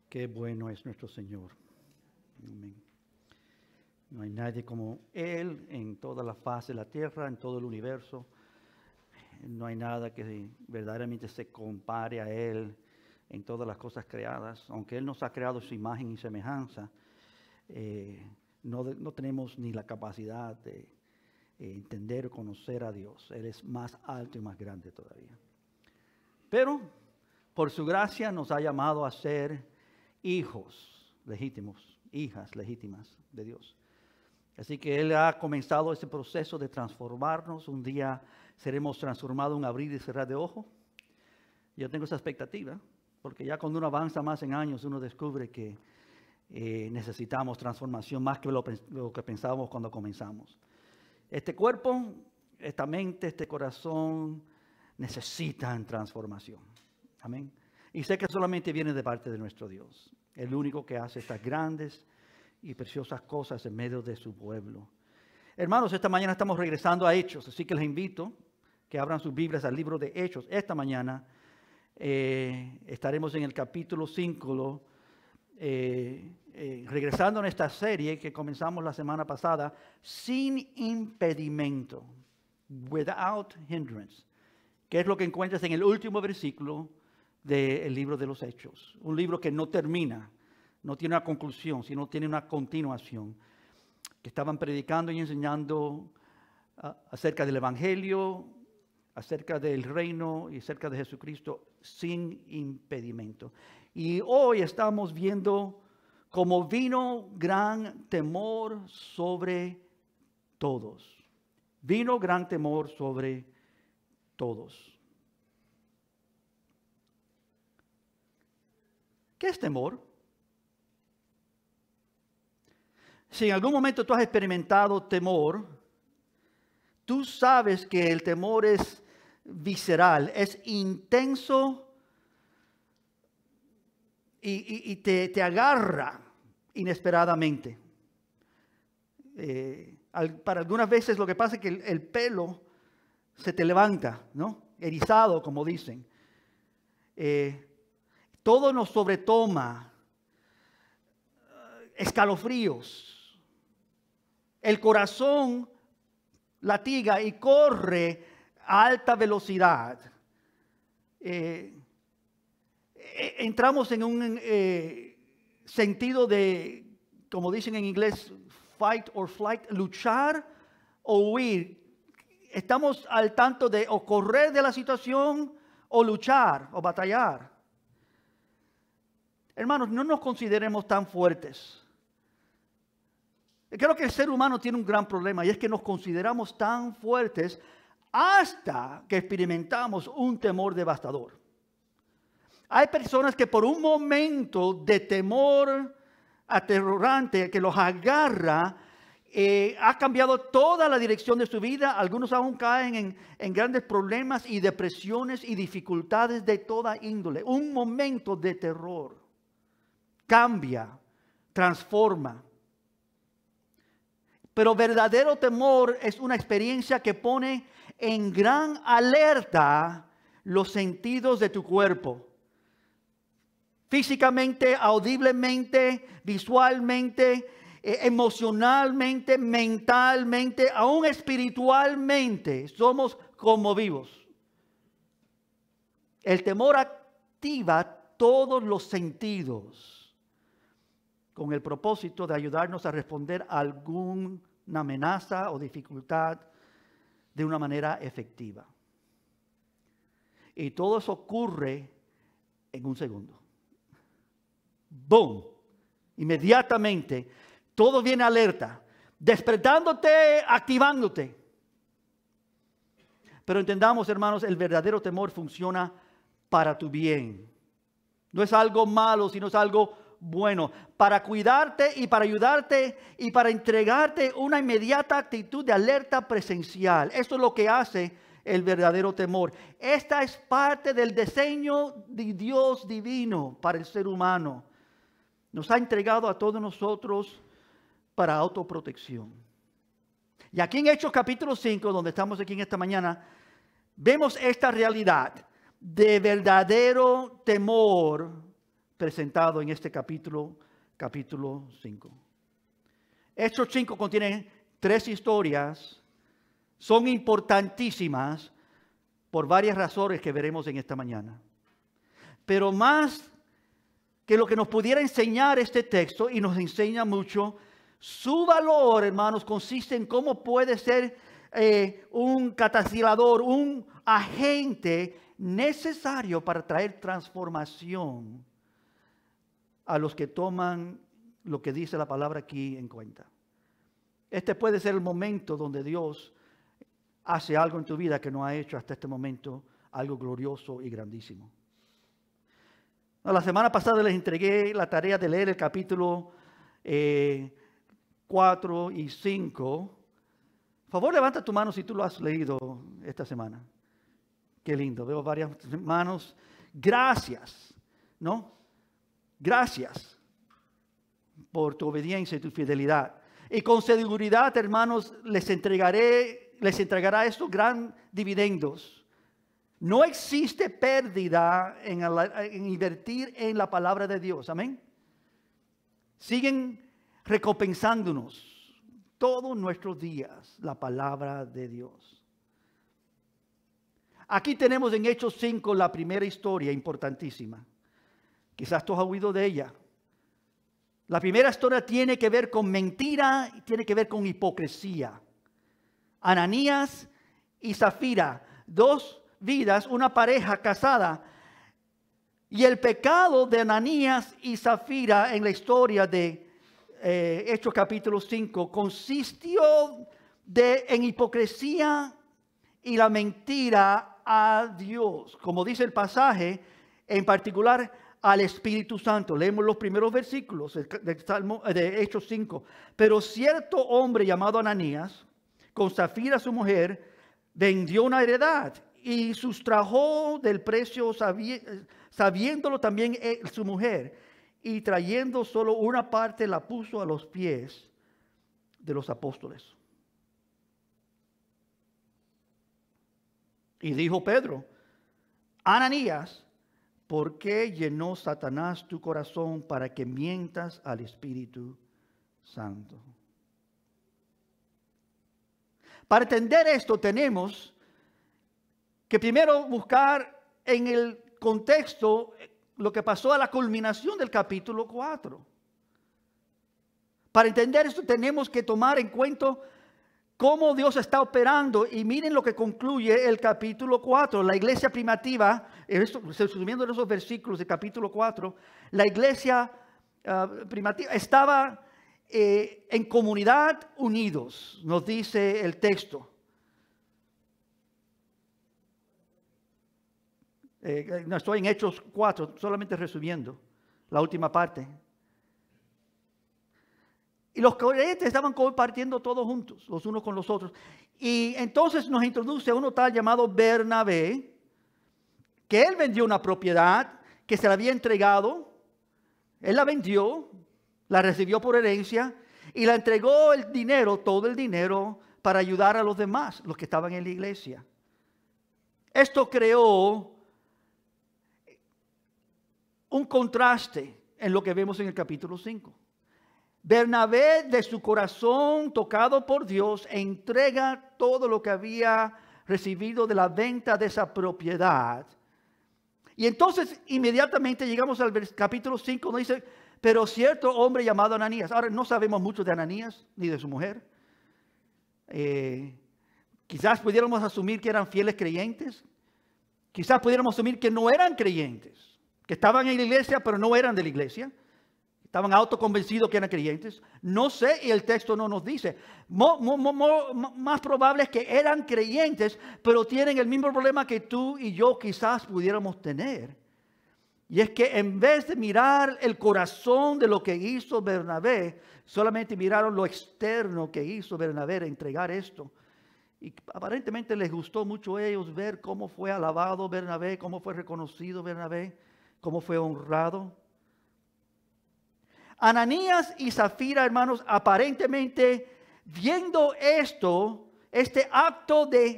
Qué bueno es nuestro Señor. Amén. No hay nadie como Él en toda la faz de la tierra, en todo el universo. No hay nada que verdaderamente se compare a Él en todas las cosas creadas. Aunque Él nos ha creado su imagen y semejanza, no tenemos ni la capacidad de entender o conocer a Dios. Él es más alto y más grande todavía. Pero por su gracia nos ha llamado a ser hijos legítimos, hijas legítimas de Dios. Así que Él ha comenzado ese proceso de transformarnos. Un día seremos transformados en un abrir y cerrar de ojos. Yo tengo esa expectativa, porque ya cuando uno avanza más en años, uno descubre que necesitamos transformación más que lo que pensábamos cuando comenzamos. Este cuerpo, esta mente, este corazón necesitan transformación. Amén. Y sé que solamente viene de parte de nuestro Dios, el único que hace estas grandes y preciosas cosas en medio de su pueblo. Hermanos, esta mañana estamos regresando a Hechos, así que les invito que abran sus Biblias al libro de Hechos. Esta mañana estaremos en el capítulo 5, regresando en esta serie que comenzamos la semana pasada, sin impedimento, without hindrance, que es lo que encuentras en el último versículo del libro de los Hechos. Un libro que no termina, no tiene una conclusión, sino tiene una continuación. Que estaban predicando y enseñando acerca del Evangelio, acerca del reino y acerca de Jesucristo sin impedimento. Y hoy estamos viendo cómo vino gran temor sobre todos. Vino gran temor sobre todos. ¿Qué es temor? Si en algún momento tú has experimentado temor, tú sabes que el temor es visceral, es intenso y te agarra inesperadamente. Para algunas veces lo que pasa es que el pelo se te levanta, ¿no? Erizado, como dicen. Todo nos sobretoma, escalofríos. El corazón latiga y corre a alta velocidad. Entramos en un sentido de, como dicen en inglés, fight or flight, luchar o huir. Estamos al tanto de o correr de la situación o luchar o batallar. Hermanos, no nos consideremos tan fuertes. Creo que el ser humano tiene un gran problema y es que nos consideramos tan fuertes hasta que experimentamos un temor devastador. Hay personas que por un momento de temor aterrorante que los agarra, ha cambiado toda la dirección de su vida. Algunos aún caen en grandes problemas y depresiones y dificultades de toda índole. Un momento de terror cambia, transforma. Pero verdadero temor es una experiencia que pone en gran alerta los sentidos de tu cuerpo. Físicamente, audiblemente, visualmente, emocionalmente, mentalmente, aún espiritualmente, somos conmovidos. El temor activa todos los sentidos con el propósito de ayudarnos a responder a alguna amenaza o dificultad de una manera efectiva. Y todo eso ocurre en un segundo. ¡Boom! Inmediatamente, todo viene alerta, despertándote, activándote. Pero entendamos, hermanos, el verdadero temor funciona para tu bien. No es algo malo, sino es algo bueno, para cuidarte y para ayudarte y para entregarte una inmediata actitud de alerta presencial. Esto es lo que hace el verdadero temor. Esta es parte del diseño de Dios divino para el ser humano. Nos ha entregado a todos nosotros para autoprotección. Y aquí en Hechos capítulo 5, donde estamos aquí en esta mañana, vemos esta realidad de verdadero temor presentado en este capítulo 5. Hechos 5 contiene 3 historias. Son importantísimas por varias razones que veremos en esta mañana. Pero más que lo que nos pudiera enseñar este texto, y nos enseña mucho, su valor, hermanos, consiste en cómo puede ser un catalizador, un agente necesario para traer transformación a los que toman lo que dice la palabra aquí en cuenta. Este puede ser el momento donde Dios hace algo en tu vida que no ha hecho hasta este momento, algo glorioso y grandísimo. La semana pasada les entregué la tarea de leer el capítulo 4 y 5. Por favor, levanta tu mano si tú lo has leído esta semana. Qué lindo, veo varias manos. Gracias, ¿no? Gracias por tu obediencia y tu fidelidad. Y con seguridad, hermanos, les entregará estos gran dividendos. No existe pérdida en invertir en la palabra de Dios. Amén. Siguen recompensándonos todos nuestros días la palabra de Dios. Aquí tenemos en Hechos 5 la primera historia importantísima. Quizás tú has oído de ella. La primera historia tiene que ver con mentira y tiene que ver con hipocresía. Ananías y Zafira, 2 vidas, una pareja casada. Y el pecado de Ananías y Zafira en la historia de Hechos capítulo 5 consistió en hipocresía y la mentira a Dios. Como dice el pasaje, en particular al Espíritu Santo. Leemos los primeros versículos de Hechos 5. Pero cierto hombre llamado Ananías, con Zafira su mujer, vendió una heredad y sustrajo del precio sabiéndolo también su mujer, y trayendo solo una parte la puso a los pies de los apóstoles. Y dijo Pedro: Ananías, ¿por qué llenó Satanás tu corazón para que mientas al Espíritu Santo? Para entender esto tenemos que primero buscar en el contexto lo que pasó a la culminación del capítulo 4. Para entender esto tenemos que tomar en cuenta cómo Dios está operando, y miren lo que concluye el capítulo 4. La iglesia primitiva, resumiendo esos versículos del capítulo 4, la iglesia primitiva estaba en comunidad unidos, nos dice el texto. No estoy en Hechos 4, solamente resumiendo la última parte. Y los creyentes estaban compartiendo todos juntos, los unos con los otros. Y entonces nos introduce a uno tal llamado Bernabé, que él vendió una propiedad que se le había entregado. Él la vendió, la recibió por herencia y la entregó el dinero, todo el dinero, para ayudar a los demás, los que estaban en la iglesia. Esto creó un contraste en lo que vemos en el capítulo 5. Bernabé, de su corazón tocado por Dios, entrega todo lo que había recibido de la venta de esa propiedad. Y entonces inmediatamente llegamos al capítulo 5, donde dice: pero cierto hombre llamado Ananías. Ahora no sabemos mucho de Ananías ni de su mujer. Quizás pudiéramos asumir que eran fieles creyentes. Quizás pudiéramos asumir que no eran creyentes, que estaban en la iglesia pero no eran de la iglesia. Estaban autoconvencidos que eran creyentes. No sé, y el texto no nos dice. Más probable es que eran creyentes, pero tienen el mismo problema que tú y yo quizás pudiéramos tener. Y es que en vez de mirar el corazón de lo que hizo Bernabé, solamente miraron lo externo que hizo Bernabé, entregar esto. Y aparentemente les gustó mucho a ellos ver cómo fue alabado Bernabé, cómo fue reconocido Bernabé, cómo fue honrado. Ananías y Zafira, hermanos, aparentemente viendo esto, este acto de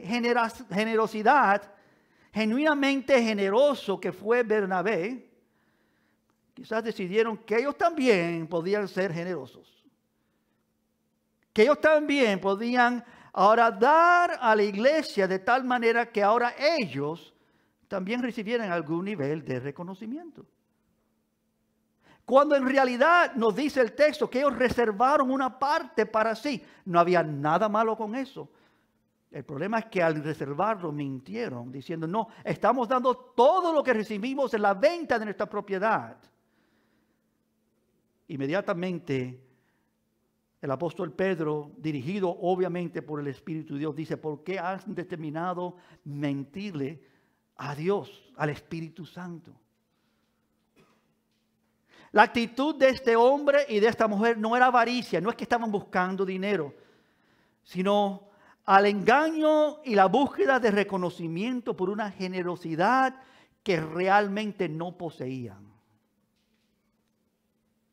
generosidad, genuinamente generoso que fue Bernabé, quizás decidieron que ellos también podían ser generosos. Que ellos también podían ahora dar a la iglesia de tal manera que ahora ellos también recibieran algún nivel de reconocimiento. Cuando en realidad nos dice el texto que ellos reservaron una parte para sí. No había nada malo con eso. El problema es que al reservarlo mintieron diciendo, no, estamos dando todo lo que recibimos en la venta de nuestra propiedad. Inmediatamente el apóstol Pedro, dirigido obviamente por el Espíritu de Dios, dice, ¿por qué han determinado mentirle a Dios, al Espíritu Santo? La actitud de este hombre y de esta mujer no era avaricia, no es que estaban buscando dinero, sino al engaño y la búsqueda de reconocimiento por una generosidad que realmente no poseían.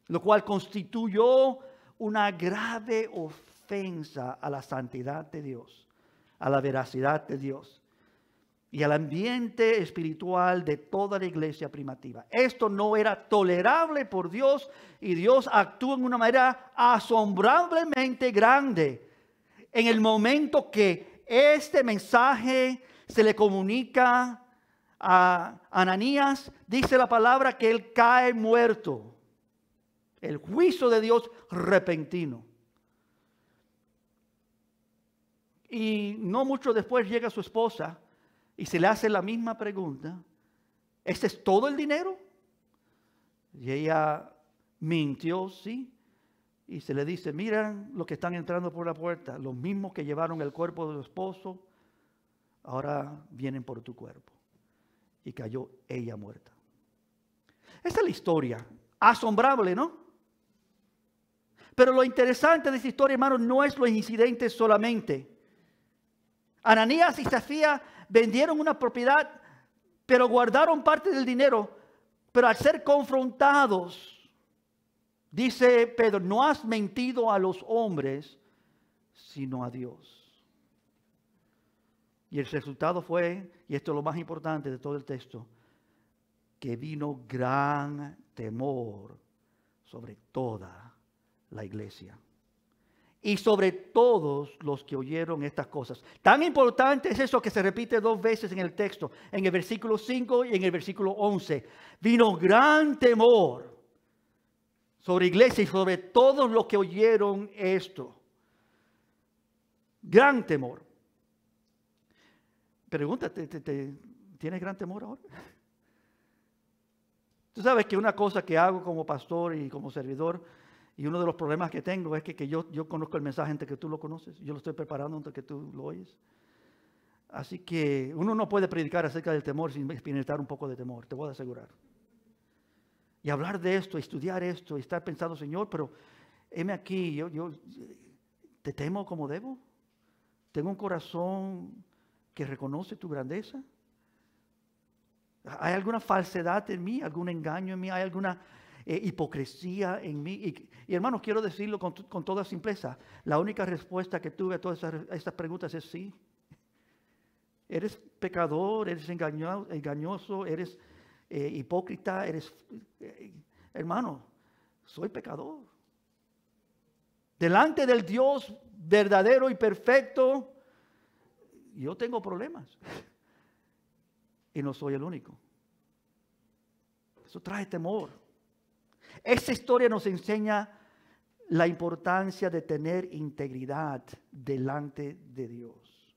Lo cual constituyó una grave ofensa a la santidad de Dios, a la veracidad de Dios y al ambiente espiritual de toda la iglesia primitiva. Esto no era tolerable por Dios y Dios actuó en una manera asombrosamente grande. En el momento que este mensaje se le comunica a Ananías, dice la palabra que él cae muerto. El juicio de Dios repentino. Y no mucho después llega su esposa y se le hace la misma pregunta. ¿Este es todo el dinero? Y ella mintió, sí. Y se le dice, miren los que están entrando por la puerta, los mismos que llevaron el cuerpo de su esposo, ahora vienen por tu cuerpo. Y cayó ella muerta. Esa es la historia. Asombrable, ¿no? Pero lo interesante de esta historia, hermanos, no es los incidentes solamente. Ananías y Zafira vendieron una propiedad, pero guardaron parte del dinero. Pero al ser confrontados, dice Pedro, no has mentido a los hombres, sino a Dios. Y el resultado fue, y esto es lo más importante de todo el texto, que vino gran temor sobre toda la iglesia y sobre todos los que oyeron estas cosas. Tan importante es eso que se repite 2 veces en el texto, en el versículo 5 y en el versículo 11. Vino gran temor sobre la iglesia y sobre todos los que oyeron esto. Gran temor. Pregúntate, ¿tienes gran temor ahora? Tú sabes que una cosa que hago como pastor y como servidor, y uno de los problemas que tengo es que yo conozco el mensaje antes que tú lo conoces. Yo lo estoy preparando antes que tú lo oyes. Así que uno no puede predicar acerca del temor sin experimentar un poco de temor, te voy a asegurar. Y hablar de esto, estudiar esto, y estar pensando, Señor, pero heme aquí, yo te temo como debo. Tengo un corazón que reconoce tu grandeza. ¿Hay alguna falsedad en mí? ¿Algún engaño en mí? ¿Hay alguna hipocresía en mí? Y hermanos, quiero decirlo con toda simpleza. La única respuesta que tuve a todas estas preguntas es sí. Eres pecador, eres engañoso, eres hipócrita, eres... hermano, soy pecador. Delante del Dios verdadero y perfecto, yo tengo problemas. Y no soy el único. Eso trae temor. Esta historia nos enseña la importancia de tener integridad delante de Dios.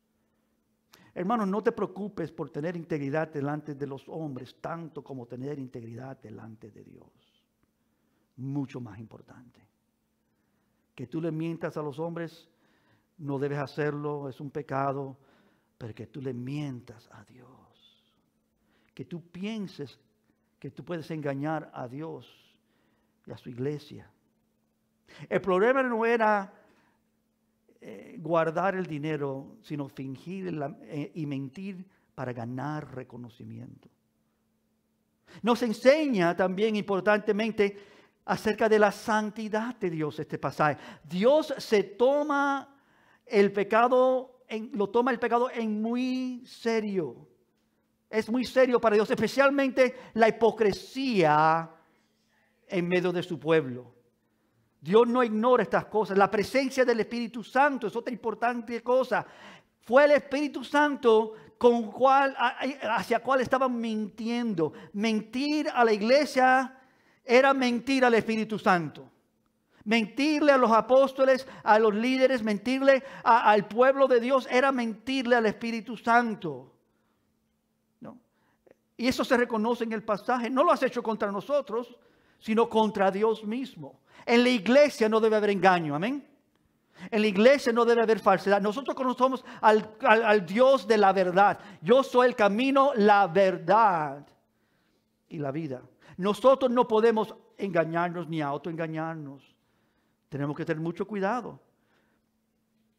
Hermanos, no te preocupes por tener integridad delante de los hombres, tanto como tener integridad delante de Dios. Mucho más importante. Que tú le mientas a los hombres, no debes hacerlo, es un pecado, pero que tú le mientas a Dios. Que tú pienses que tú puedes engañar a Dios y a su iglesia. El problema no era guardar el dinero, sino fingir y mentir para ganar reconocimiento. Nos enseña también importantemente acerca de la santidad de Dios este pasaje. Dios se toma el pecado, lo toma el pecado en muy serio. Es muy serio para Dios, especialmente la hipocresía en medio de su pueblo. Dios no ignora estas cosas. La presencia del Espíritu Santo es otra importante cosa. Fue el Espíritu Santo hacia cual estaban mintiendo. Mentir a la iglesia era mentir al Espíritu Santo. Mentirle a los apóstoles, a los líderes, mentirle al pueblo de Dios era mentirle al Espíritu Santo. ¿No? Y eso se reconoce en el pasaje. No lo has hecho contra nosotros, sino contra Dios mismo. En la iglesia no debe haber engaño, amén. En la iglesia no debe haber falsedad. Nosotros conocemos al Dios de la verdad. Yo soy el camino, la verdad y la vida. Nosotros no podemos engañarnos ni autoengañarnos. Tenemos que tener mucho cuidado.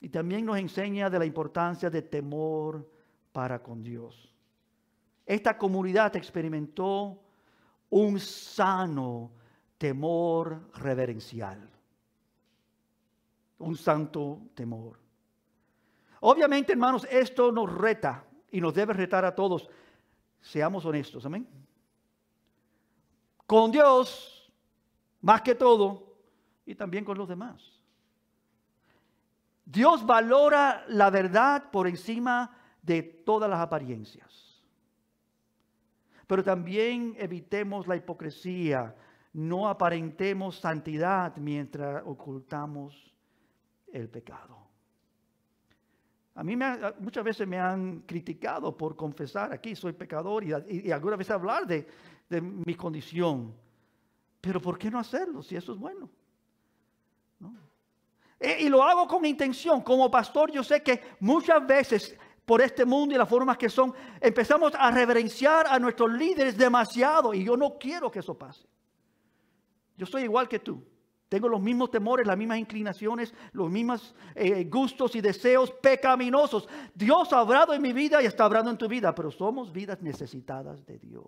Y también nos enseña de la importancia de temor para con Dios. Esta comunidad experimentó un sano temor reverencial. Un santo temor. Obviamente, hermanos, esto nos reta y nos debe retar a todos. Seamos honestos, amén. Con Dios, más que todo, y también con los demás. Dios valora la verdad por encima de todas las apariencias. Pero también evitemos la hipocresía. No aparentemos santidad mientras ocultamos el pecado. A mí muchas veces me han criticado por confesar aquí soy pecador y algunas veces hablar de mi condición. Pero ¿por qué no hacerlo si eso es bueno? ¿No? Y lo hago con intención. Como pastor yo sé que muchas veces por este mundo y las formas que son, empezamos a reverenciar a nuestros líderes demasiado y yo no quiero que eso pase. Yo soy igual que tú. Tengo los mismos temores, las mismas inclinaciones, los mismos gustos y deseos pecaminosos. Dios ha obrado en mi vida y está obrando en tu vida, pero somos vidas necesitadas de Dios.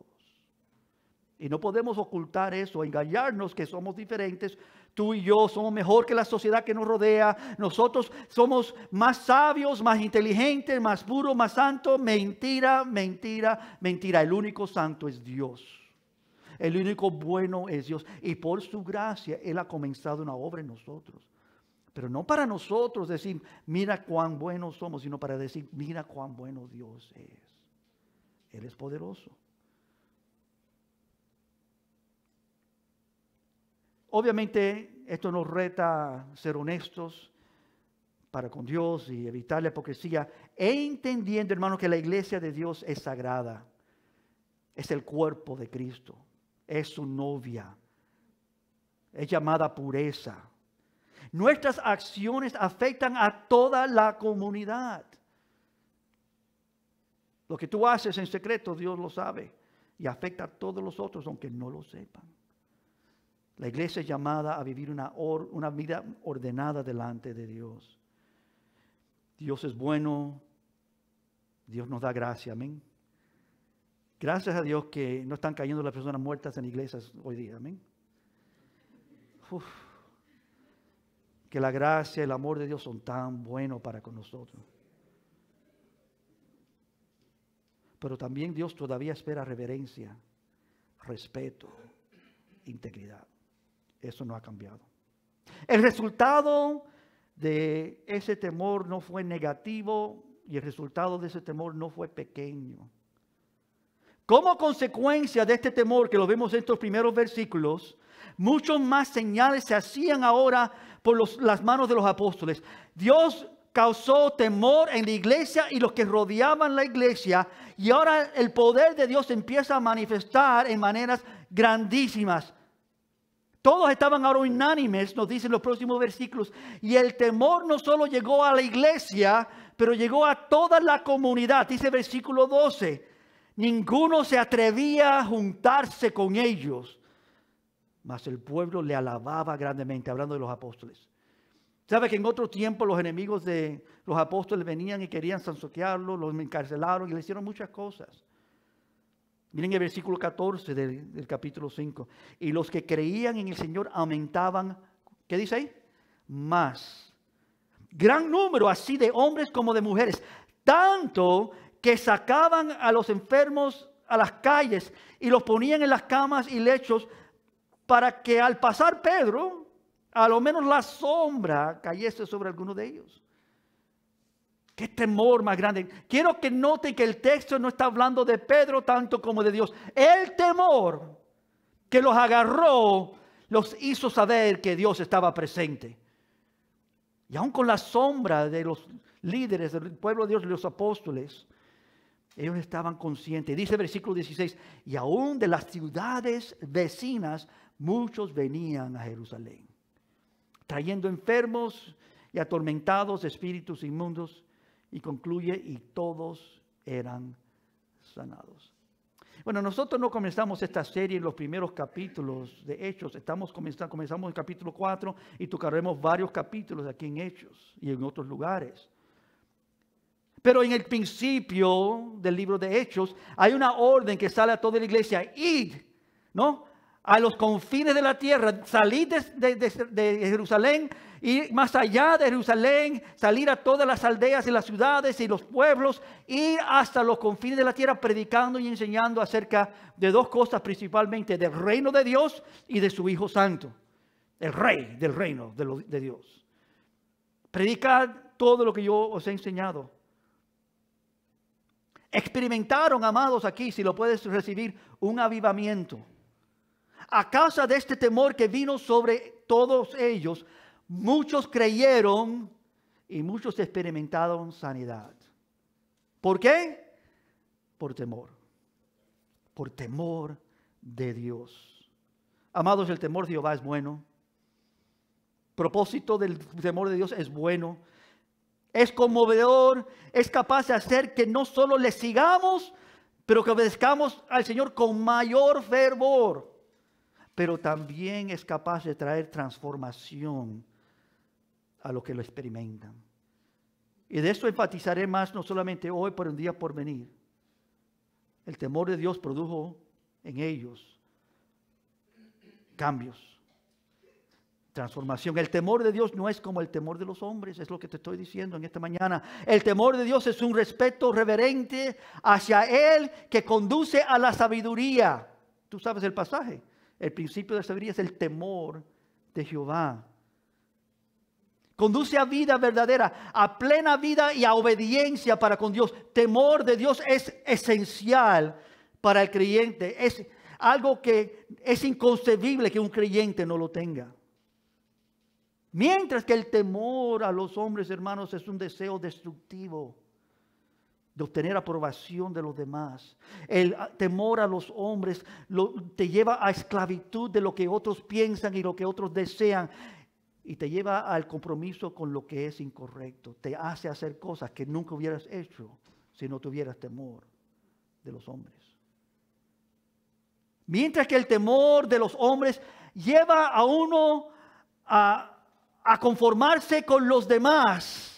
Y no podemos ocultar eso, engañarnos que somos diferentes. Tú y yo somos mejor que la sociedad que nos rodea. Nosotros somos más sabios, más inteligentes, más puros, más santos. Mentira, mentira, mentira. El único santo es Dios. El único bueno es Dios. Y por su gracia Él ha comenzado una obra en nosotros. Pero no para nosotros decir, mira cuán buenos somos, sino para decir, mira cuán bueno Dios es. Él es poderoso. Obviamente esto nos reta a ser honestos para con Dios y evitar la hipocresía. Entendiendo, hermano, que la iglesia de Dios es sagrada. Es el cuerpo de Cristo. Es su novia. Es llamada pureza. Nuestras acciones afectan a toda la comunidad. Lo que tú haces en secreto, Dios lo sabe. Y afecta a todos los otros, aunque no lo sepan. La iglesia es llamada a vivir una vida ordenada delante de Dios. Dios es bueno. Dios nos da gracia. Amén. Gracias a Dios que no están cayendo las personas muertas en iglesias hoy día. Amén. Uf. Que la gracia y el amor de Dios son tan buenos para con nosotros. Pero también Dios todavía espera reverencia, respeto, integridad. Eso no ha cambiado. El resultado de ese temor no fue negativo y el resultado de ese temor no fue pequeño. Como consecuencia de este temor que lo vemos en estos primeros versículos, muchos más señales se hacían ahora por las manos de los apóstoles. Dios causó temor en la iglesia y los que rodeaban la iglesia, y ahora el poder de Dios empieza a manifestar en maneras grandísimas. Todos estaban ahora unánimes, nos dicen los próximos versículos, y el temor no solo llegó a la iglesia, pero llegó a toda la comunidad. Dice el versículo 12, ninguno se atrevía a juntarse con ellos, mas el pueblo le alababa grandemente, hablando de los apóstoles. ¿Sabe que en otro tiempo los enemigos de los apóstoles venían y querían sanzoquearlos, los encarcelaron y le hicieron muchas cosas? Miren el versículo 14 del capítulo 5. Y los que creían en el Señor aumentaban, ¿qué dice ahí? Más. Gran número así de hombres como de mujeres. Tanto que sacaban a los enfermos a las calles y los ponían en las camas y lechos para que al pasar Pedro, a lo menos la sombra cayese sobre alguno de ellos. Qué temor más grande. Quiero que noten que el texto no está hablando de Pedro tanto como de Dios. El temor que los agarró los hizo saber que Dios estaba presente. Y aún con la sombra de los líderes del pueblo de Dios, los apóstoles, ellos estaban conscientes. Dice el versículo 16, y aún de las ciudades vecinas, muchos venían a Jerusalén, trayendo enfermos y atormentados espíritus inmundos. Y concluye, y todos eran sanados. Bueno, nosotros no comenzamos esta serie en los primeros capítulos de Hechos. Comenzamos en capítulo 4 y tocaremos varios capítulos aquí en Hechos y en otros lugares. Pero en el principio del libro de Hechos hay una orden que sale a toda la iglesia. Id, ¿no? A los confines de la tierra, salid de Jerusalén y más allá de Jerusalén, salir a todas las aldeas y las ciudades y los pueblos, ir hasta los confines de la tierra predicando y enseñando acerca de dos cosas principalmente, del reino de Dios y de su Hijo Santo, el Rey del reino de Dios. Predicad todo lo que yo os he enseñado. Experimentaron, amados, aquí, si lo puedes recibir, un avivamiento. A causa de este temor que vino sobre todos ellos, muchos creyeron y muchos experimentaron sanidad. ¿Por qué? Por temor. Por temor de Dios. Amados, el temor de Jehová es bueno. El propósito del temor de Dios es bueno. Es conmovedor. Es capaz de hacer que no solo le sigamos, pero que obedezcamos al Señor con mayor fervor. Pero también es capaz de traer transformación a los que lo experimentan. Y de eso enfatizaré más, no solamente hoy, pero un día por venir. El temor de Dios produjo en ellos cambios, transformación. El temor de Dios no es como el temor de los hombres, es lo que te estoy diciendo en esta mañana. El temor de Dios es un respeto reverente hacia Él que conduce a la sabiduría. Tú sabes el pasaje. El principio de sabiduría es el temor de Jehová. Conduce a vida verdadera, a plena vida y a obediencia para con Dios. Temor de Dios es esencial para el creyente. Es algo que es inconcebible que un creyente no lo tenga. Mientras que el temor a los hombres, hermanos, es un deseo destructivo de obtener aprobación de los demás. El temor a los hombres te lleva a esclavitud de lo que otros piensan y lo que otros desean. Y te lleva al compromiso con lo que es incorrecto. Te hace hacer cosas que nunca hubieras hecho si no tuvieras temor de los hombres. Mientras que el temor de los hombres lleva a uno a conformarse con los demás,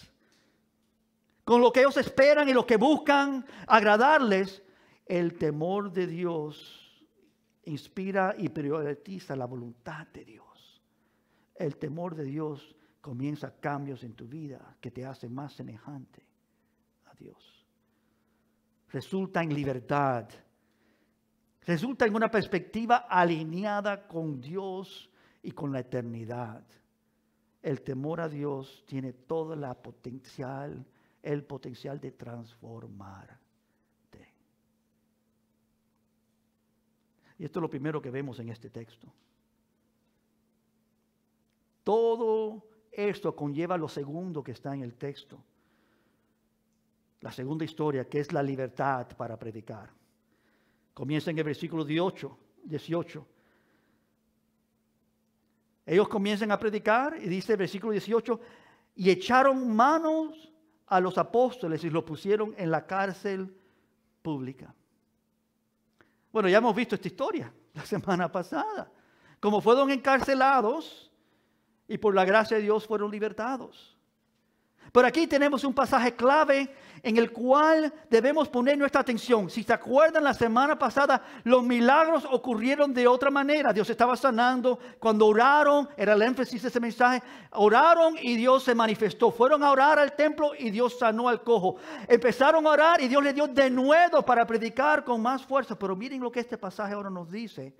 con lo que ellos esperan y lo que buscan agradarles, el temor de Dios inspira y prioriza la voluntad de Dios. El temor de Dios comienza cambios en tu vida que te hacen más semejante a Dios. Resulta en libertad. Resulta en una perspectiva alineada con Dios y con la eternidad. El temor a Dios tiene todo el potencial de transformarte. Y esto es lo primero que vemos en este texto. Todo esto conlleva lo segundo que está en el texto. La segunda historia, que es la libertad para predicar. Comienza en el versículo 18. Ellos comienzan a predicar y dice el versículo 18, y echaron manos a los apóstoles y los pusieron en la cárcel pública. Bueno, ya hemos visto esta historia la semana pasada. Como fueron encarcelados y por la gracia de Dios fueron libertados. Pero aquí tenemos un pasaje clave en el cual debemos poner nuestra atención. Si se acuerdan, la semana pasada los milagros ocurrieron de otra manera. Dios estaba sanando. Cuando oraron, era el énfasis de ese mensaje, oraron y Dios se manifestó. Fueron a orar al templo y Dios sanó al cojo. Empezaron a orar y Dios les dio denuedo para predicar con más fuerza. Pero miren lo que este pasaje ahora nos dice.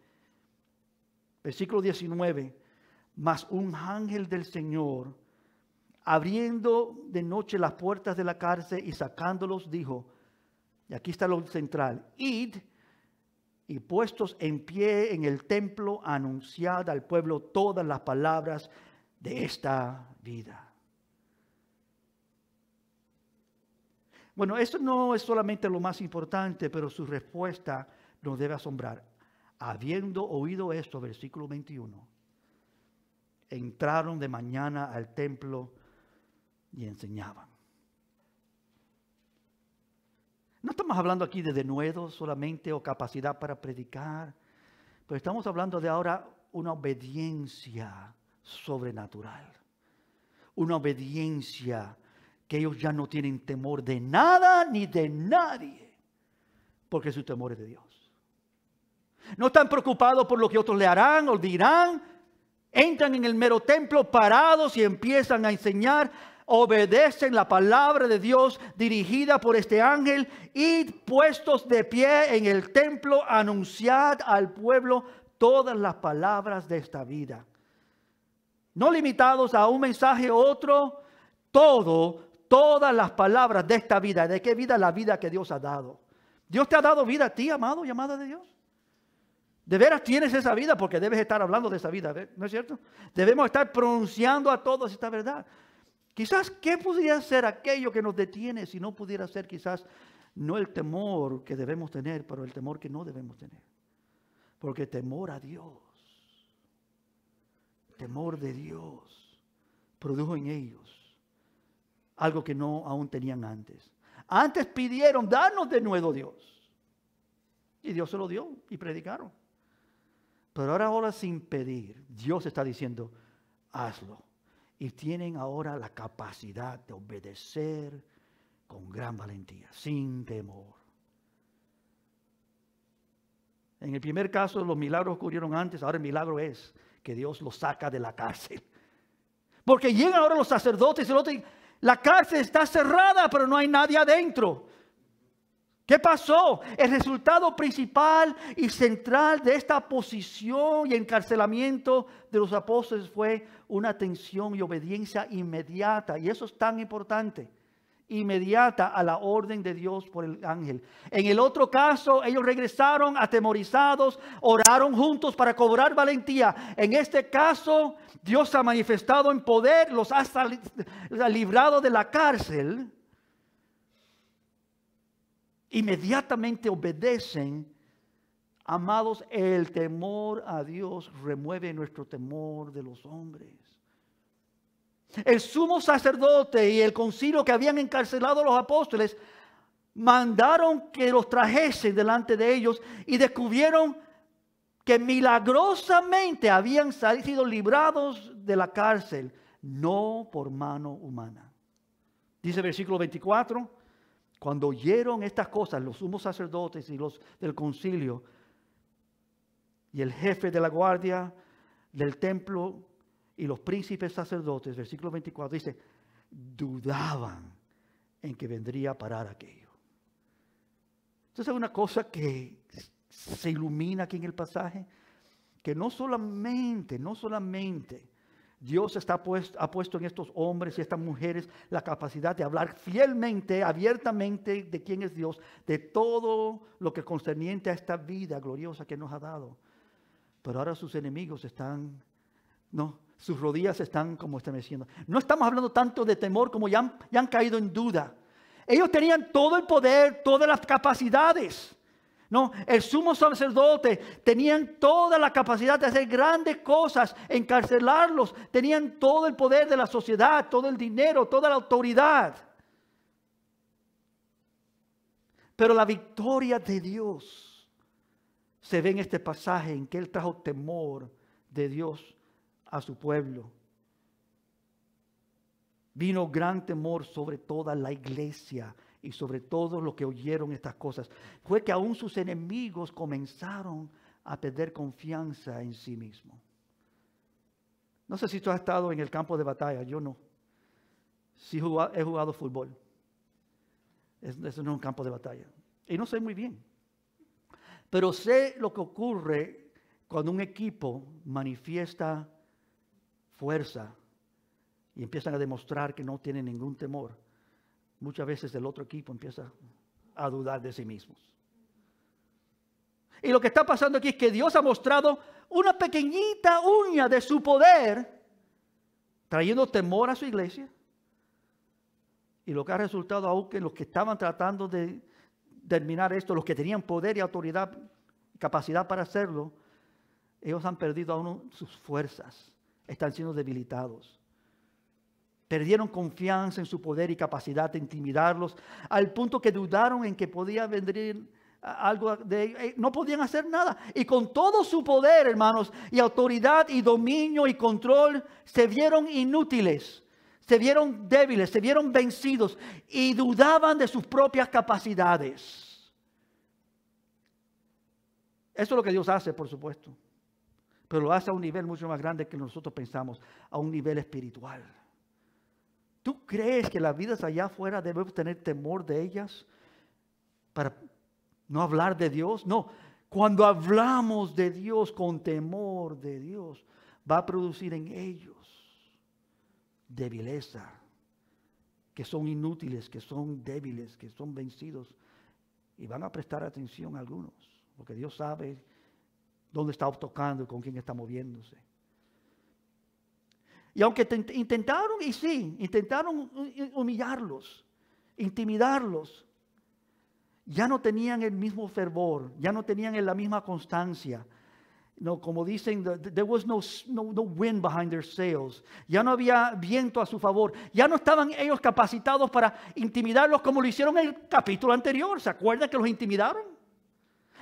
Versículo 19. Mas un ángel del Señor, abriendo de noche las puertas de la cárcel y sacándolos, dijo, y aquí está lo central, id y puestos en pie en el templo, anunciad al pueblo todas las palabras de esta vida. Bueno, esto no es solamente lo más importante, pero su respuesta nos debe asombrar. Habiendo oído esto, versículo 21, entraron de mañana al templo y enseñaban. No estamos hablando aquí de denuedo solamente o capacidad para predicar, pero estamos hablando de ahora una obediencia sobrenatural. Una obediencia que ellos ya no tienen temor de nada ni de nadie, porque su temor es de Dios. No están preocupados por lo que otros le harán o dirán. Entran en el mero templo parados y empiezan a enseñar. Obedecen la palabra de Dios dirigida por este ángel. Y puestos de pie en el templo, anunciad al pueblo todas las palabras de esta vida. No limitados a un mensaje u otro, todas las palabras de esta vida. ¿De qué vida? La vida que Dios ha dado. Dios te ha dado vida a ti, amado y amada de Dios. De veras tienes esa vida porque debes estar hablando de esa vida, ¿no es cierto? Debemos estar pronunciando a todos esta verdad. Quizás, ¿qué podría ser aquello que nos detiene si no pudiera ser quizás no el temor que debemos tener, pero el temor que no debemos tener? Porque temor a Dios, temor de Dios, produjo en ellos algo que no aún tenían antes. Antes pidieron, danos de nuevo Dios. Y Dios se lo dio y predicaron. Pero ahora sin pedir, Dios está diciendo, hazlo. Y tienen ahora la capacidad de obedecer con gran valentía, sin temor. En el primer caso, los milagros ocurrieron antes. Ahora el milagro es que Dios los saca de la cárcel. Porque llegan ahora los sacerdotes y el otro, la cárcel está cerrada, pero no hay nadie adentro. ¿Qué pasó? El resultado principal y central de esta posición y encarcelamiento de los apóstoles fue una atención y obediencia inmediata. Y eso es tan importante. Inmediata a la orden de Dios por el ángel. En el otro caso, ellos regresaron atemorizados, oraron juntos para cobrar valentía. En este caso, Dios ha manifestado en poder, los ha librado de la cárcel. Inmediatamente obedecen. Amados, el temor a Dios remueve nuestro temor de los hombres. El sumo sacerdote y el concilio que habían encarcelado a los apóstoles mandaron que los trajesen delante de ellos y descubrieron que milagrosamente habían sido librados de la cárcel, no por mano humana. Dice el versículo 24. Cuando oyeron estas cosas, los sumos sacerdotes y los del concilio y el jefe de la guardia del templo y los príncipes sacerdotes, versículo 24, dice, dudaban en que vendría a parar aquello. Entonces hay una cosa que se ilumina aquí en el pasaje, que no solamente Dios ha puesto en estos hombres y estas mujeres la capacidad de hablar fielmente, abiertamente de quién es Dios, de todo lo que concerniente a esta vida gloriosa que nos ha dado. Pero ahora sus enemigos sus rodillas están como estremeciendo. No estamos hablando tanto de temor como ya han caído en duda. Ellos tenían todo el poder, todas las capacidades. No, el sumo sacerdote tenían toda la capacidad de hacer grandes cosas, encarcelarlos, tenían todo el poder de la sociedad, todo el dinero, toda la autoridad. Pero la victoria de Dios se ve en este pasaje en que Él trajo temor de Dios a su pueblo. Vino gran temor sobre toda la iglesia y sobre todos los que oyeron estas cosas. Fue que aún sus enemigos comenzaron a perder confianza en sí mismos. No sé si tú has estado en el campo de batalla, yo no. Sí he jugado fútbol. Eso no es un campo de batalla. Y no sé muy bien. Pero sé lo que ocurre cuando un equipo manifiesta fuerza y empiezan a demostrar que no tienen ningún temor, muchas veces el otro equipo empieza a dudar de sí mismos. Y lo que está pasando aquí es que Dios ha mostrado una pequeñita uña de su poder, trayendo temor a su iglesia. Y lo que ha resultado, aunque los que estaban tratando de terminar esto, los que tenían poder y autoridad, capacidad para hacerlo, ellos han perdido aún sus fuerzas, están siendo debilitados. Perdieron confianza en su poder y capacidad de intimidarlos, al punto que dudaron en que podía venir algo de ellos. No podían hacer nada. Y con todo su poder, hermanos, y autoridad y dominio y control, se vieron inútiles, se vieron débiles, se vieron vencidos y dudaban de sus propias capacidades. Eso es lo que Dios hace, por supuesto. Pero lo hace a un nivel mucho más grande que nosotros pensamos, a un nivel espiritual. ¿Tú crees que las vidas allá afuera debemos tener temor de ellas para no hablar de Dios? No, cuando hablamos de Dios con temor de Dios, va a producir en ellos debileza, que son inútiles, que son débiles, que son vencidos, y van a prestar atención a algunos, porque Dios sabe dónde está tocando y con quién está moviéndose. Y aunque intentaron humillarlos, intimidarlos, ya no tenían el mismo fervor, ya no tenían la misma constancia. No, como dicen, there was no wind behind their sails. Ya no había viento a su favor. Ya no estaban ellos capacitados para intimidarlos como lo hicieron en el capítulo anterior. ¿Se acuerdan que los intimidaron?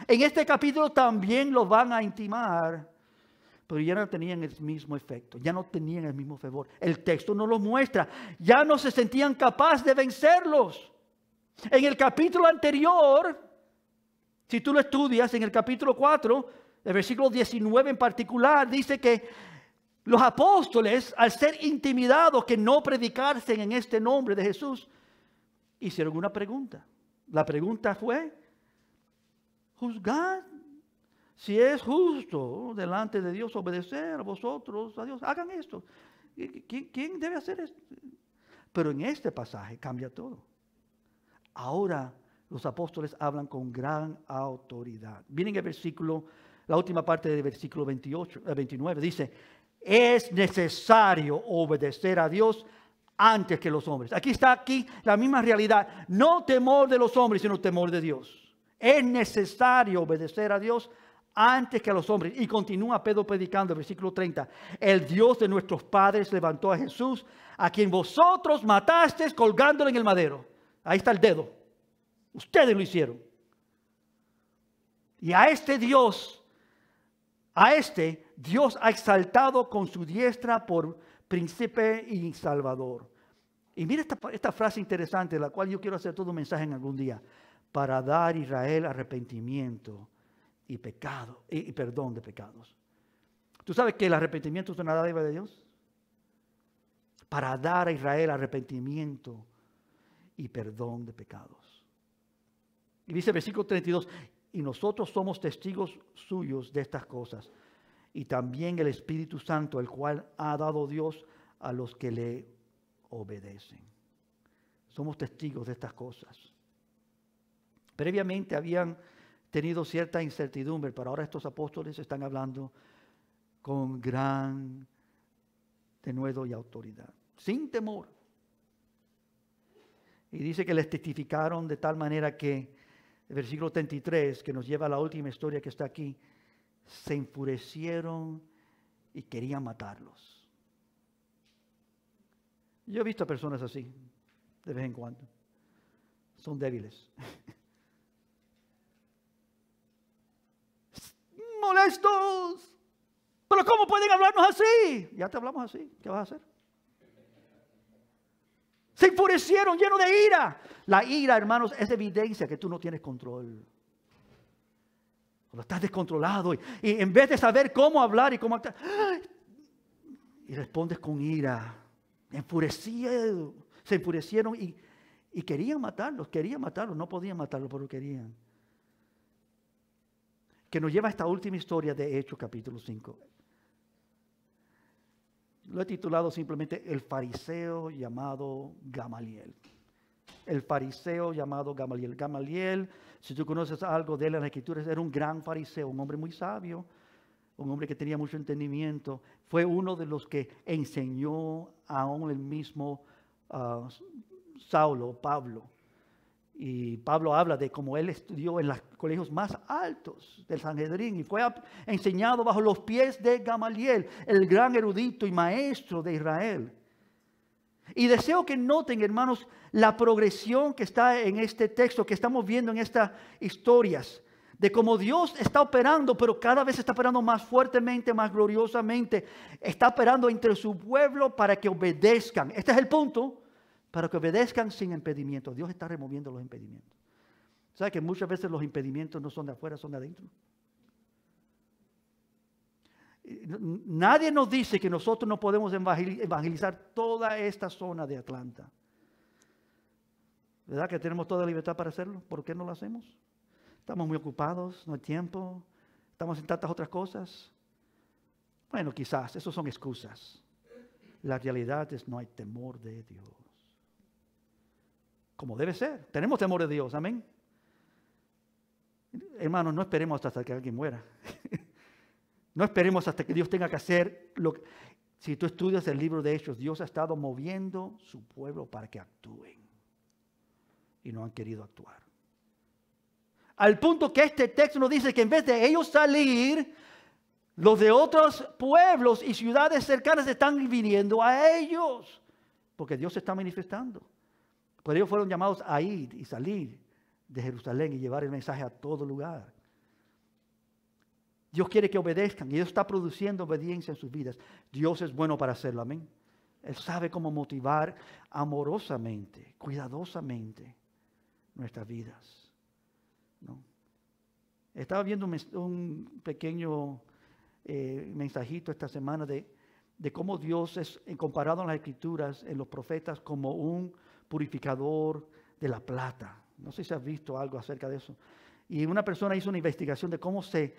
En este capítulo también los van a intimar, pero ya no tenían el mismo efecto, ya no tenían el mismo fervor. El texto no lo muestra. Ya no se sentían capaces de vencerlos. En el capítulo anterior, si tú lo estudias, en el capítulo 4, el versículo 19 en particular, dice que los apóstoles, al ser intimidados que no predicasen en este nombre de Jesús, hicieron una pregunta. La pregunta fue: juzgad si es justo delante de Dios obedecer a vosotros, a Dios. Hagan esto. ¿Quién debe hacer esto? Pero en este pasaje cambia todo. Ahora los apóstoles hablan con gran autoridad. Miren el versículo, la última parte del versículo 29. Dice: es necesario obedecer a Dios antes que los hombres. Aquí está la misma realidad. No temor de los hombres, sino temor de Dios. Es necesario obedecer a Dios antes que a los hombres. Y continúa Pedro predicando, el versículo 30. El Dios de nuestros padres levantó a Jesús, a quien vosotros matasteis colgándolo en el madero. Ahí está el dedo. Ustedes lo hicieron. Y a este Dios ha exaltado con su diestra por príncipe y salvador. Y mira esta frase interesante, la cual yo quiero hacer todo un mensaje en algún día. Para dar a Israel arrepentimiento y pecado, y perdón de pecados. ¿Tú sabes que el arrepentimiento es una dádiva de Dios? Para dar a Israel arrepentimiento y perdón de pecados. Y dice el versículo 32, y nosotros somos testigos suyos de estas cosas, y también el Espíritu Santo, el cual ha dado Dios a los que le obedecen. Somos testigos de estas cosas. Previamente habían tenido cierta incertidumbre, pero ahora estos apóstoles están hablando con gran denuedo y autoridad, sin temor. Y dice que les testificaron de tal manera que el versículo 33, que nos lleva a la última historia que está aquí, se enfurecieron y querían matarlos. Yo he visto personas así, de vez en cuando. Son débiles. Molestos. Pero ¿cómo pueden hablarnos así? Ya te hablamos así. ¿Qué vas a hacer? Se enfurecieron, llenos de ira. La ira, hermanos, es evidencia que tú no tienes control. Cuando estás descontrolado y en vez de saber cómo hablar y cómo actuar, y respondes con ira, se enfurecieron y querían matarlos, no podían matarlos, pero querían. que nos lleva a esta última historia de Hechos capítulo 5. Lo he titulado simplemente El fariseo llamado Gamaliel. El fariseo llamado Gamaliel. Gamaliel, si tú conoces algo de él en las Escrituras, era un gran fariseo, un hombre muy sabio, un hombre que tenía mucho entendimiento. Fue uno de los que enseñó aún el mismo Saulo, Pablo. Y Pablo habla de cómo él estudió en los colegios más altos del Sanedrín y fue enseñado bajo los pies de Gamaliel, el gran erudito y maestro de Israel. Y deseo que noten, hermanos, la progresión que está en este texto, que estamos viendo en estas historias, de cómo Dios está operando, pero cada vez está operando más fuertemente, más gloriosamente. Está operando entre su pueblo para que obedezcan. Este es el punto. Para que obedezcan sin impedimentos. Dios está removiendo los impedimentos. ¿Sabe que muchas veces los impedimentos no son de afuera, son de adentro? Nadie nos dice que nosotros no podemos evangelizar toda esta zona de Atlanta. ¿Verdad que tenemos toda libertad para hacerlo? ¿Por qué no lo hacemos? Estamos muy ocupados, no hay tiempo, estamos en tantas otras cosas. Bueno, quizás, esos son excusas. La realidad es no hay temor de Dios. Como debe ser. Tenemos temor de Dios, amén. Hermanos, no esperemos hasta que alguien muera. No esperemos hasta que Dios tenga que hacer lo que... Si tú estudias el libro de Hechos, Dios ha estado moviendo su pueblo para que actúen. Y no han querido actuar. Al punto que este texto nos dice que en vez de ellos salir, los de otros pueblos y ciudades cercanas están viniendo a ellos. Porque Dios se está manifestando. Por ellos fueron llamados a ir y salir de Jerusalén y llevar el mensaje a todo lugar. Dios quiere que obedezcan y Dios está produciendo obediencia en sus vidas. Dios es bueno para hacerlo, amén. Él sabe cómo motivar amorosamente, cuidadosamente nuestras vidas, ¿no? Estaba viendo un pequeño mensajito esta semana de cómo Dios es comparado en las Escrituras, en los profetas, como un purificador de la plata. No sé si has visto algo acerca de eso. Y una persona hizo una investigación de cómo se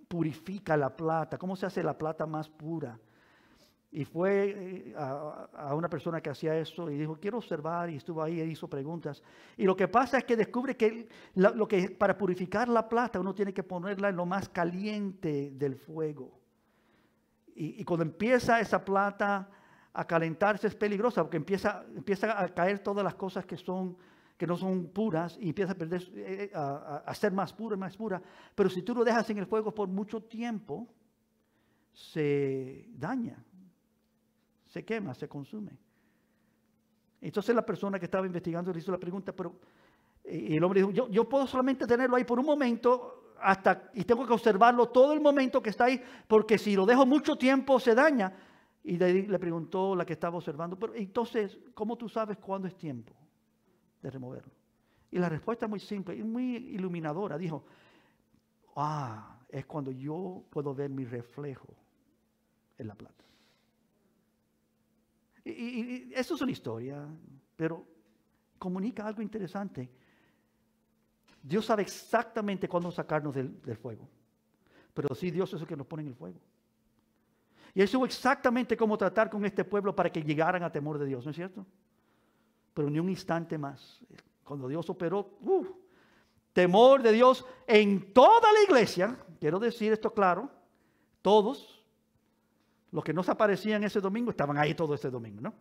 purifica la plata, cómo se hace la plata más pura. Y fue a una persona que hacía eso y dijo, quiero observar, y estuvo ahí y hizo preguntas. Y lo que pasa es que descubre que para purificar la plata uno tiene que ponerla en lo más caliente del fuego. Y cuando empieza esa plata a calentarse es peligrosa porque empieza a caer todas las cosas que no son puras y empieza a perder, a ser más pura y más pura. Pero si tú lo dejas en el fuego por mucho tiempo, se daña, se quema, se consume. Entonces la persona que estaba investigando le hizo la pregunta, y el hombre dijo, yo puedo solamente tenerlo ahí por un momento y tengo que observarlo todo el momento que está ahí, porque si lo dejo mucho tiempo se daña. Y le preguntó la que estaba observando, pero entonces, ¿cómo tú sabes cuándo es tiempo de removerlo? Y la respuesta es muy simple y muy iluminadora. Dijo, es cuando yo puedo ver mi reflejo en la plata. Y eso es una historia, pero comunica algo interesante. Dios sabe exactamente cuándo sacarnos del fuego. Pero sí, Dios es el que nos pone en el fuego. Y Él supo exactamente cómo tratar con este pueblo para que llegaran a temor de Dios, ¿no es cierto? Pero ni un instante más. Cuando Dios operó, temor de Dios en toda la iglesia. Quiero decir esto claro. Todos los que no se aparecían ese domingo estaban ahí todo ese domingo, ¿no?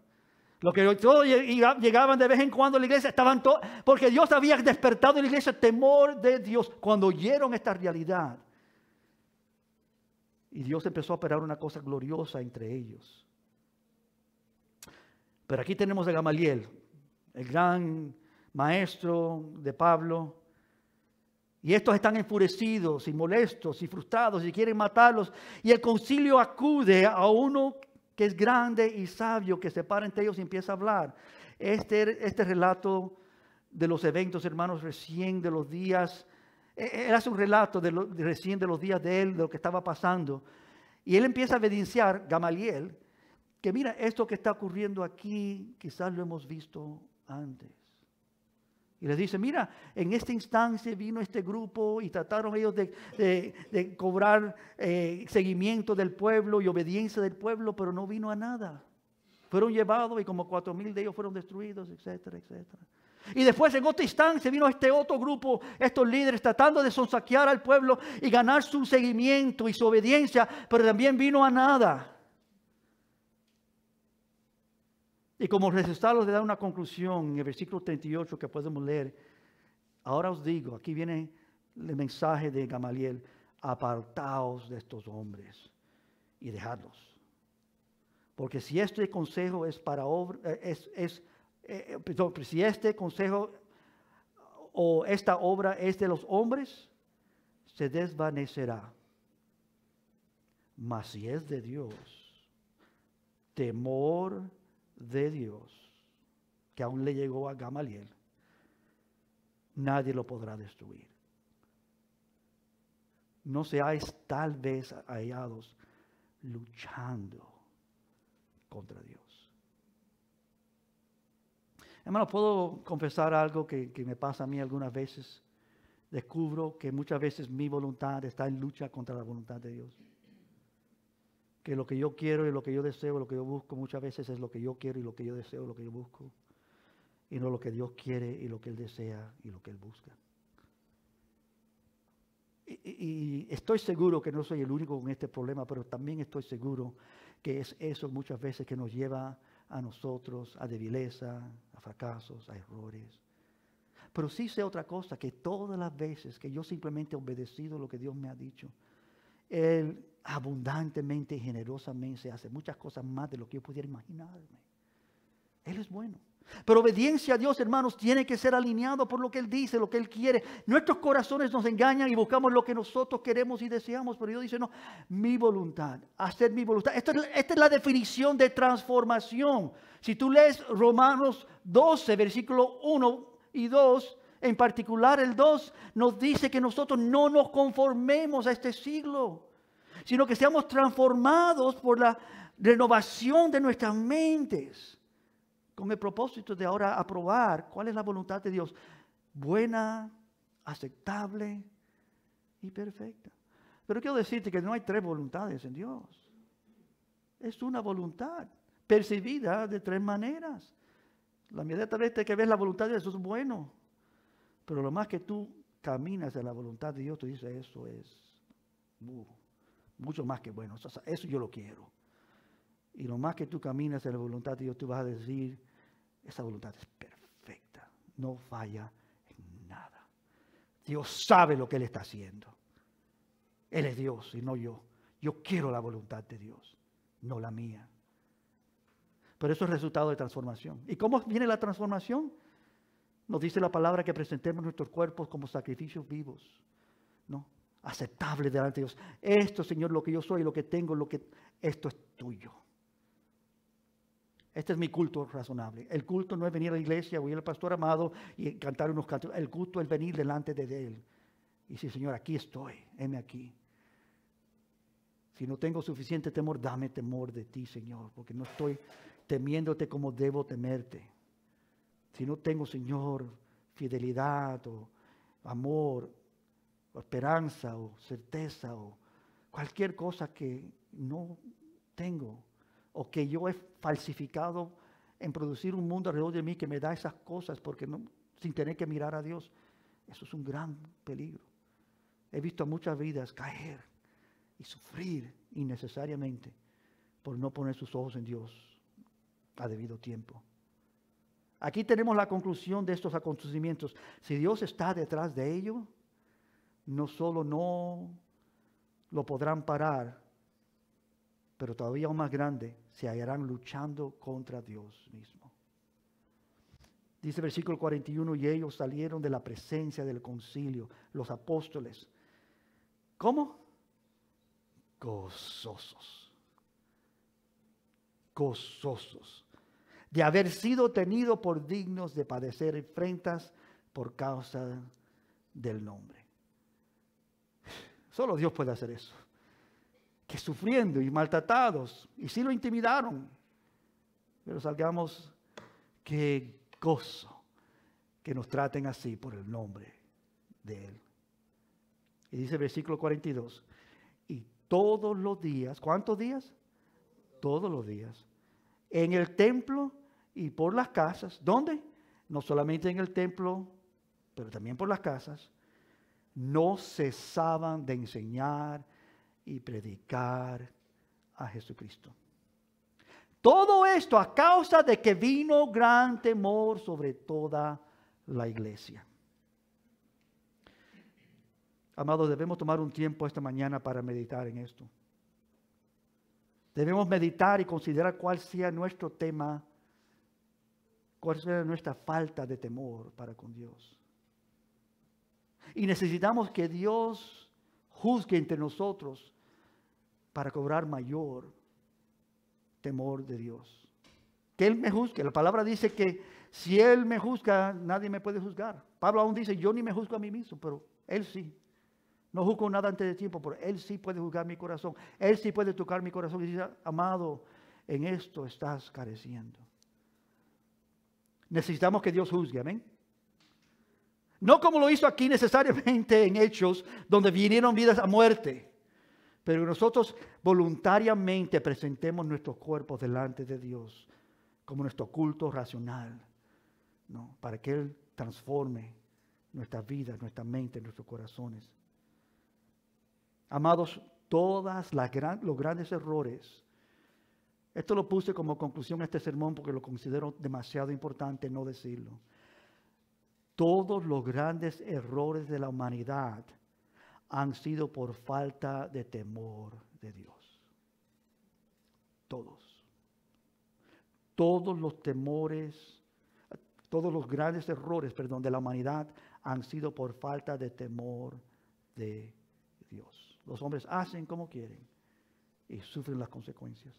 Los que todos llegaban de vez en cuando a la iglesia estaban todos, porque Dios había despertado en la iglesia temor de Dios cuando oyeron esta realidad. Y Dios empezó a operar una cosa gloriosa entre ellos. Pero aquí tenemos a Gamaliel, el gran maestro de Pablo. Y estos están enfurecidos y molestos y frustrados y quieren matarlos. Y el concilio acude a uno que es grande y sabio, que se para entre ellos y empieza a hablar. Este relato de los eventos, hermanos, recién de los días. Él hace un relato recién de los días de él, de lo que estaba pasando. Y él empieza a evidenciar, Gamaliel, que mira, esto que está ocurriendo aquí, quizás lo hemos visto antes. Y les dice, mira, en esta instancia vino este grupo y trataron ellos de cobrar seguimiento del pueblo y obediencia del pueblo, pero no vino a nada. Fueron llevados y como 4,000 de ellos fueron destruidos, etcétera, etcétera. Y después en otra instancia vino este otro grupo, estos líderes tratando de sonsaquear al pueblo y ganar su seguimiento y su obediencia, pero también vino a nada. Y como resultado le da una conclusión en el versículo 38 que podemos leer. Ahora os digo, aquí viene el mensaje de Gamaliel, apartaos de estos hombres y dejadlos. Porque si este consejo es para obra, si este consejo o esta obra es de los hombres, se desvanecerá. Mas si es de Dios, temor de Dios, que aún le llegó a Gamaliel, nadie lo podrá destruir. No seáis tal vez hallados luchando contra Dios. Hermano, puedo confesar algo que me pasa a mí algunas veces. Descubro que muchas veces mi voluntad está en lucha contra la voluntad de Dios. Que lo que yo quiero y lo que yo deseo, lo que yo busco, muchas veces es lo que yo quiero y lo que yo deseo, lo que yo busco. Y no lo que Dios quiere y lo que Él desea y lo que Él busca. Y estoy seguro que no soy el único con este problema, pero también estoy seguro que es eso muchas veces que nos lleva a nosotros a debileza, a fracasos, a errores. Pero sí sé otra cosa, que todas las veces que yo simplemente he obedecido lo que Dios me ha dicho, Él abundantemente y generosamente hace muchas cosas más de lo que yo pudiera imaginarme. Él es bueno. Pero obediencia a Dios, hermanos, tiene que ser alineado por lo que Él dice, lo que Él quiere. Nuestros corazones nos engañan y buscamos lo que nosotros queremos y deseamos, pero Dios dice, no, mi voluntad, hacer mi voluntad. Esta es la definición de transformación. Si tú lees Romanos 12, versículo 1 y 2, en particular el 2, nos dice que nosotros no nos conformemos a este siglo, sino que seamos transformados por la renovación de nuestras mentes, con el propósito de ahora aprobar cuál es la voluntad de Dios, buena, aceptable y perfecta. Pero quiero decirte que no hay tres voluntades en Dios. Es una voluntad percibida de tres maneras. La inmediata vez que ves la voluntad de Dios, eso es bueno. Pero lo más que tú caminas en la voluntad de Dios, tú dices, eso es mucho más que bueno. Eso yo lo quiero. Y lo más que tú caminas en la voluntad de Dios, tú vas a decir, esa voluntad es perfecta, no falla en nada. Dios sabe lo que Él está haciendo. Él es Dios y no yo. Yo quiero la voluntad de Dios, no la mía. Pero eso es resultado de transformación. ¿Y cómo viene la transformación? Nos dice la palabra que presentemos nuestros cuerpos como sacrificios vivos, ¿no? Aceptable delante de Dios. Esto, Señor, lo que yo soy, lo que tengo, esto es tuyo. Este es mi culto razonable. El culto no es venir a la iglesia o ir al pastor Amado y cantar unos cantos. El culto es venir delante de Él. Y decir, Señor, aquí estoy, heme aquí. Si no tengo suficiente temor, dame temor de ti, Señor, porque no estoy temiéndote como debo temerte. Si no tengo, Señor, fidelidad o amor o esperanza o certeza o cualquier cosa que no tengo o que yo he falsificado en producir un mundo alrededor de mí que me da esas cosas porque no, sin tener que mirar a Dios, eso es un gran peligro. He visto a muchas vidas caer y sufrir innecesariamente por no poner sus ojos en Dios a debido tiempo. Aquí tenemos la conclusión de estos acontecimientos. Si Dios está detrás de ello, no solo no lo podrán parar, pero todavía aún más grande, se hallarán luchando contra Dios mismo. Dice el versículo 41, y ellos salieron de la presencia del concilio, los apóstoles. ¿Cómo? Gozosos. Gozosos. De haber sido tenidos por dignos de padecer afrentas por causa del nombre. Solo Dios puede hacer eso. Que sufriendo y maltratados, y sí lo intimidaron, pero salgamos, qué gozo, que nos traten así por el nombre de Él. Y dice el versículo 42, y todos los días, ¿cuántos días? Todos los días, en el templo y por las casas. ¿Dónde? No solamente en el templo, pero también por las casas. No cesaban de enseñar y predicar a Jesucristo. Todo esto a causa de que vino gran temor sobre toda la iglesia. Amados, debemos tomar un tiempo esta mañana para meditar en esto. Debemos meditar y considerar cuál sea nuestro tema, cuál sea nuestra falta de temor para con Dios. Y necesitamos que Dios juzgue entre nosotros para cobrar mayor temor de Dios. Que Él me juzgue. La palabra dice que si Él me juzga, nadie me puede juzgar. Pablo aún dice, yo ni me juzgo a mí mismo, pero Él sí. No juzgo nada antes de tiempo, pero Él sí puede juzgar mi corazón. Él sí puede tocar mi corazón y decir, amado, en esto estás careciendo. Necesitamos que Dios juzgue, amén. No como lo hizo aquí necesariamente en Hechos, donde vinieron vidas a muerte. Pero nosotros voluntariamente presentemos nuestros cuerpos delante de Dios como nuestro culto racional, ¿no? Para que Él transforme nuestras vidas, nuestra mente, nuestros corazones. Amados, los grandes errores, esto lo puse como conclusión a este sermón porque lo considero demasiado importante no decirlo. Todos los grandes errores de la humanidad han sido por falta de temor de Dios. Todos. Todos los temores, todos los grandes errores, de la humanidad han sido por falta de temor de Dios. Los hombres hacen como quieren y sufren las consecuencias.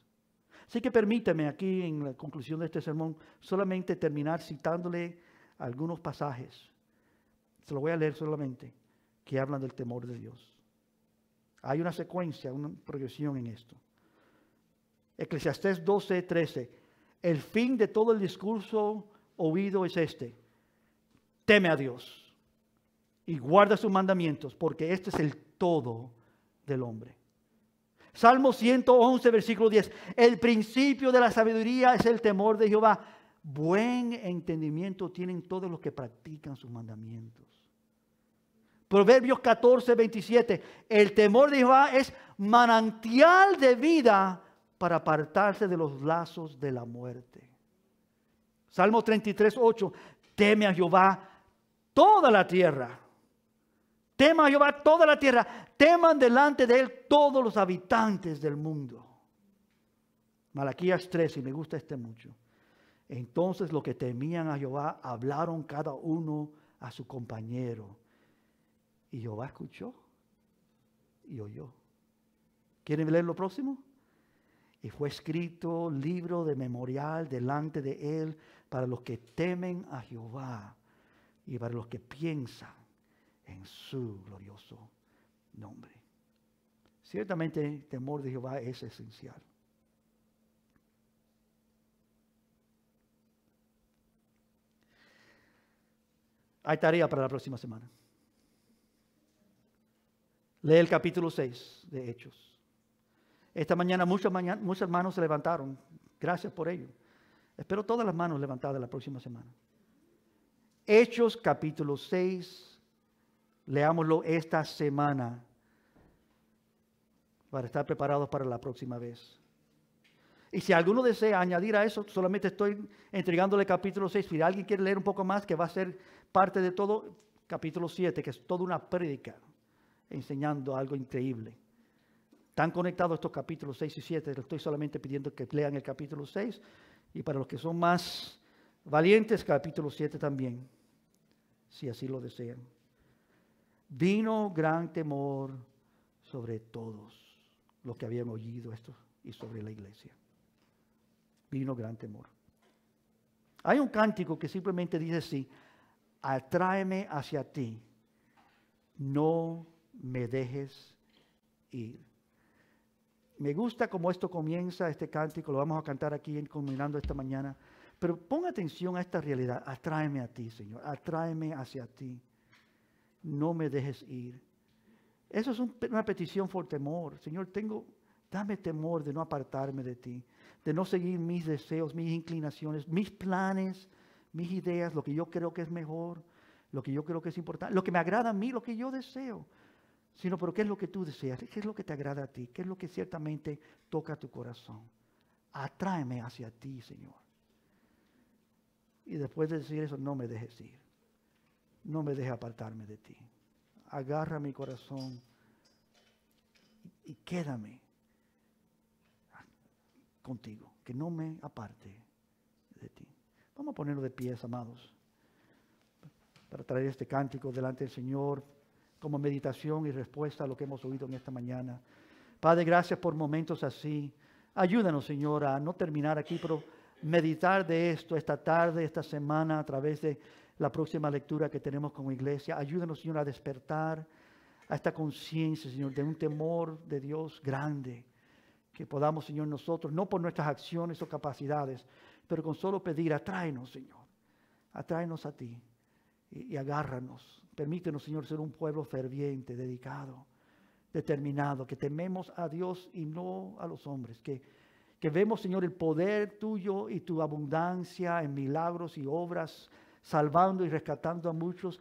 Así que permítame aquí en la conclusión de este sermón solamente terminar citándole algunos pasajes. Se lo voy a leer solamente, que hablan del temor de Dios. Hay una secuencia, una progresión en esto. Eclesiastés 12:13. El fin de todo el discurso oído es este: teme a Dios y guarda sus mandamientos, porque este es el todo del hombre. Salmo 111, versículo 10. El principio de la sabiduría es el temor de Jehová. Buen entendimiento tienen todos los que practican sus mandamientos. Proverbios 14, 27. El temor de Jehová es manantial de vida para apartarse de los lazos de la muerte. Salmo 33, 8. Teme a Jehová toda la tierra. Tema a Jehová toda la tierra. Teman delante de Él todos los habitantes del mundo. Malaquías 3, y me gusta este mucho. Entonces los que temían a Jehová hablaron cada uno a su compañero. Y Jehová escuchó y oyó. ¿Quieren leer lo próximo? Y fue escrito libro de memorial delante de Él para los que temen a Jehová y para los que piensan en su glorioso nombre. Ciertamente el temor de Jehová es esencial. Hay tarea para la próxima semana. Lee el capítulo 6 de Hechos. Esta mañana muchos hermanos se levantaron. Gracias por ello. Espero todas las manos levantadas la próxima semana. Hechos capítulo 6. Leámoslo esta semana para estar preparados para la próxima vez. Y si alguno desea añadir a eso, solamente estoy entregándole capítulo 6. Si alguien quiere leer un poco más, que va a ser parte de todo, capítulo 7, que es toda una prédica enseñando algo increíble. Están conectados estos capítulos 6 y 7. Les estoy solamente pidiendo que lean el capítulo 6. Y para los que son más valientes, capítulo 7 también, si así lo desean. Vino gran temor sobre todos los que habían oído esto y sobre la iglesia. Vino gran temor. Hay un cántico que simplemente dice así: atráeme hacia ti, no me dejes ir. Me gusta como esto comienza, este cántico, lo vamos a cantar aquí culminando esta mañana, Pero pon atención a esta realidad. Atráeme a ti, Señor. Atráeme hacia ti. No me dejes ir. Eso es una petición por temor. Señor, dame temor de no apartarme de ti, de no seguir mis deseos, mis inclinaciones, mis planes, mis ideas, lo que yo creo que es mejor, lo que yo creo que es importante, lo que me agrada a mí, lo que yo deseo. Sino, pero ¿qué es lo que tú deseas? ¿Qué es lo que te agrada a ti? ¿Qué es lo que ciertamente toca tu corazón? Atráeme hacia ti, Señor. Y después de decir eso, no me dejes ir. No me dejes apartarme de ti. Agarra mi corazón y quédame contigo. Que no me aparte de ti. Vamos a ponerlo de pies, amados, para traer este cántico delante del Señor como meditación y respuesta a lo que hemos oído en esta mañana. Padre, gracias por momentos así. Ayúdanos, Señor, a no terminar aquí, pero meditar de esto esta tarde, esta semana, a través de la próxima lectura que tenemos como iglesia. Ayúdanos, Señor, a despertar a esta conciencia, Señor, de un temor de Dios grande. Que podamos, Señor, nosotros, no por nuestras acciones o capacidades, pero con solo pedir, atráenos, Señor. Atráenos a ti y agárranos. Permítenos, Señor, ser un pueblo ferviente, dedicado, determinado, que tememos a Dios y no a los hombres, que vemos, Señor, el poder tuyo y tu abundancia en milagros y obras, salvando y rescatando a muchos,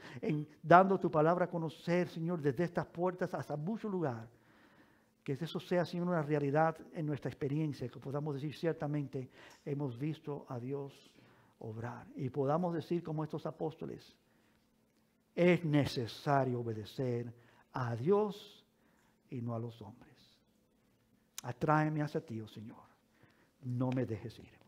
dando tu palabra a conocer, Señor, desde estas puertas hasta mucho lugar. Que eso sea, Señor, una realidad en nuestra experiencia, que podamos decir ciertamente hemos visto a Dios obrar. Y podamos decir como estos apóstoles, es necesario obedecer a Dios y no a los hombres. Atráeme hacia ti, oh Señor. No me dejes ir.